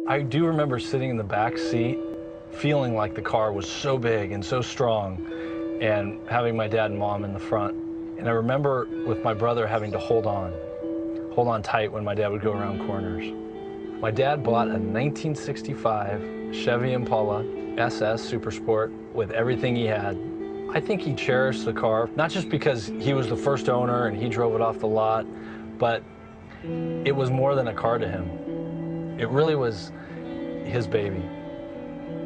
I do remember sitting in the back seat, feeling like the car was so big and so strong, and having my dad and mom in the front. And I remember with my brother having to hold on tight when my dad would go around corners. My dad bought a 1965 Chevy Impala SS Super Sport with everything he had. I think he cherished the car, not just because he was the first owner and he drove it off the lot, but it was more than a car to him. It really was his baby.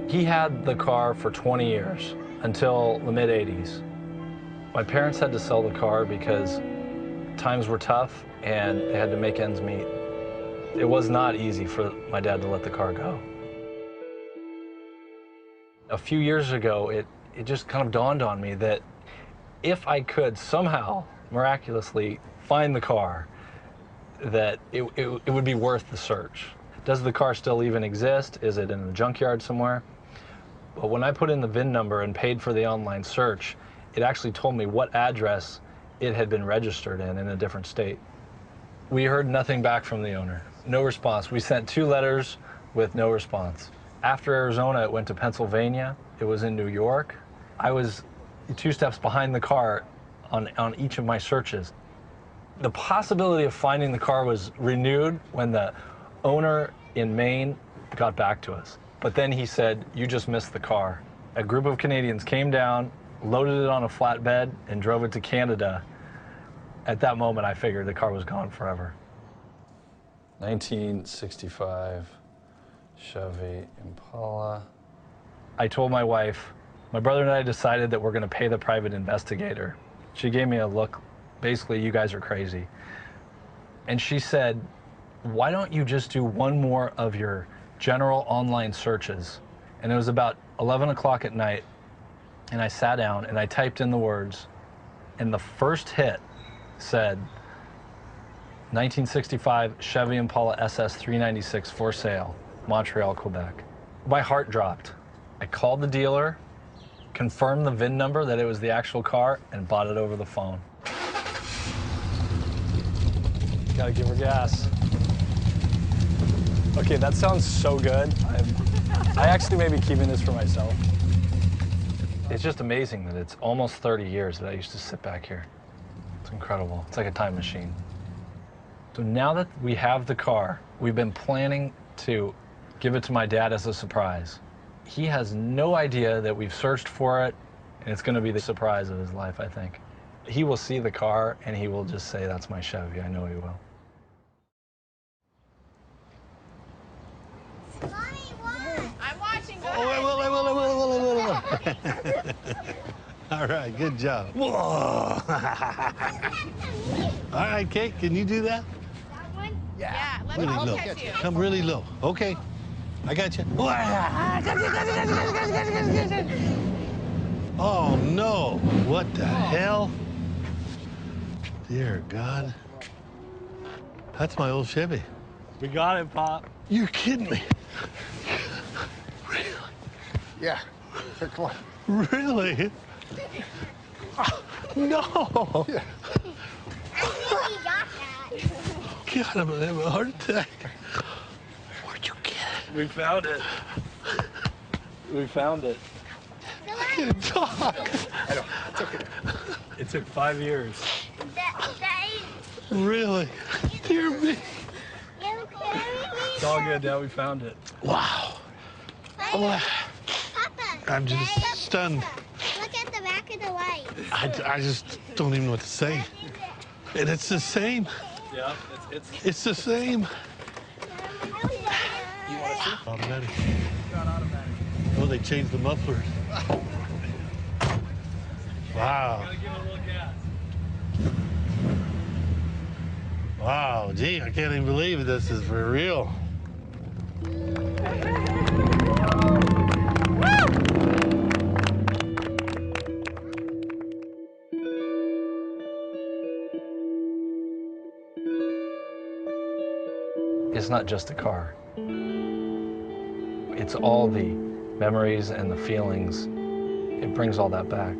He had the car for 20 years, until the mid-'80s. My parents had to sell the car because times were tough and they had to make ends meet. It was not easy for my dad to let the car go. A few years ago, it just kind of dawned on me that if I could somehow, miraculously, find the car, that it would be worth the search. Does the car still even exist? Is it in the junkyard somewhere? But when I put in the VIN number and paid for the online search, it actually told me what address it had been registered in a different state. We heard nothing back from the owner. No response. We sent 2 letters with no response. After Arizona, it went to Pennsylvania. It was in New York. I was 2 steps behind the car on each of my searches. The possibility of finding the car was renewed when the owner in Maine got back to us. But then he said, "You just missed the car." A group of Canadians came down, loaded it on a flatbed, and drove it to Canada. At that moment, I figured the car was gone forever. 1965 Chevy Impala. I told my wife, my brother and I decided that we're going to pay the private investigator. She gave me a look, basically, "You guys are crazy." And she said, "Why don't you just do one more of your general online searches?" And it was about 11 o'clock at night, and I sat down and I typed in the words, and the first hit said 1965 Chevy Impala SS 396 for sale, Montreal, Quebec. My heart dropped. I called the dealer, confirmed the VIN number that it was the actual car, and bought it over the phone. Gotta give her gas. Okay, that sounds so good. I actually may be keeping this for myself. It's just amazing that it's almost 30 years that I used to sit back here. It's incredible. It's like a time machine. So now that we have the car, we've been planning to give it to my dad as a surprise. He has no idea that we've searched for it, and it's going to be the surprise of his life, I think. He will see the car, and he will just say, "That's my Chevy." I know he will. Mommy, what? I'm watching. Go ahead. All right, good job. Whoa. All right, Kate, can you do that? That one? Yeah. Let me Really low. catch you. Come really low. Okay. I got you. Oh, no. What the hell? Dear God. That's my old Chevy. We got it, Pop. You're kidding me. Yeah. Here, come on. Really? No. Yeah. I think we got that. God, I'm gonna have a heart attack. Where'd you get it? We found it. We found it. I can't talk. I know. It's okay. It took 5 years. That Really? Dear me. you carry me. It's all good, Dad. We found it. Wow. Oh, Papa. I'm just stunned. Look at the back of the light. I just don't even know what to say. And it's the same. Yeah, It's the same. You want to see? Automatic. Oh, they changed the mufflers. Wow. Gotta give it a little gas. Wow, gee, I can't even believe this is for real. It's not just a car. It's all the memories and the feelings. It brings all that back.